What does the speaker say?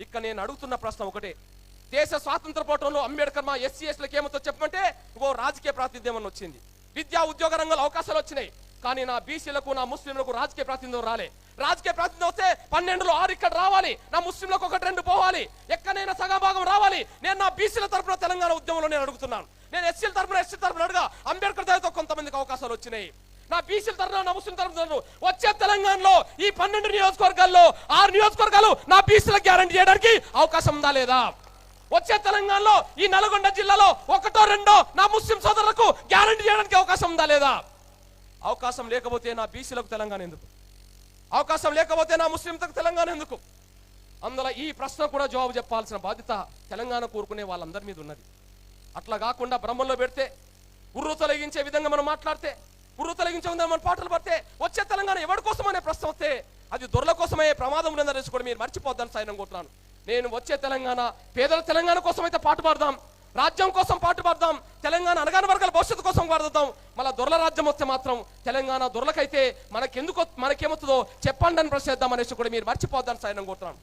ఇక నేను అడుగుతున్న ప్రశ్న ఒకటే, దేశ స్వాతంత్ర పోరాటంలో అంబేద్కర్ మా ఎస్సీ ఎస్టీలకు ఏమతో చెప్పమంటే రాజకీయ ప్రాతినిధ్యం అని వచ్చింది, విద్యా ఉద్యోగ రంగంలో అవకాశాలు వచ్చినాయి. కానీ నా బీసీలకు నా ముస్లింలకు రాజకీయ ప్రాతినిధ్యం రాలే. రాజకీయ ప్రాతినిధ్యం వస్తే 12లో 6 ఇక్కడ రావాలి, నా ముస్లింలకు 1-2 పోవాలి, ఎక్కడైనా సగభాగం రావాలి. నేను నా బీసీల తరఫున తెలంగాణ ఉద్యమంలో నేను అడుగుతున్నాను. నేను ఎస్సీల తరఫున అడుగా అంబేద్కర్ దయతో కొంతమందికి అవకాశాలు వచ్చినాయి. నా బీసీల తరఫున నా ముస్లిం తరఫున వచ్చే తెలంగాణలో ఈ 12 నియోజకవర్గాల్లో 6 నియోజకవర్గాలు నా బీసీలకు గ్యారంటీ చేయడానికి అవకాశం ఉందా లేదా? వచ్చే తెలంగాణలో ఈ నల్గొండ జిల్లాలో 1-2 నా ముస్లిం సోదరులకు గ్యారంటీ చేయడానికి అవకాశం ఉందా లేదా? అవకాశం లేకపోతే నా బీసీలకు తెలంగాణ ఎందుకు? అవకాశం లేకపోతే నా ముస్లింలకు తెలంగాణ ఎందుకు? అందులో ఈ ప్రశ్న కూడా జవాబు చెప్పాల్సిన బాధ్యత తెలంగాణ కోరుకునే వాళ్ళందరి మీద ఉన్నది. అట్లా కాకుండా బ్రహ్మంలో పెడితే ఉర్రు తొలగించే విధంగా మనం మాట్లాడితే, ఉర్రు తొలగించే విధంగా మనం పాటలు పడితే వచ్చే తెలంగాణ ఎవరి కోసం అనే ప్రశ్న వస్తే అది దొరల కోసమే ప్రమాదం ఉందని కూడా మీరు మర్చిపోద్దని సైనం కొట్టున్నాను. నేను వచ్చే తెలంగాణ పేదల తెలంగాణ కోసం అయితే పాటు పాడదాం, రాజ్యం కోసం పాటు పాడదాం, తెలంగాణ అనగాన వర్గాల భవిష్యత్తు కోసం పాడుదాం. మళ్ళీ దొరల రాజ్యం వస్తే మాత్రం తెలంగాణ దొరలకైతే మనకేమవుతుందో చెప్పండి అని ప్రశ్నిద్దాం అనేసి కూడా మీరు మర్చిపోద్దని సైనం కొట్టున్నాను.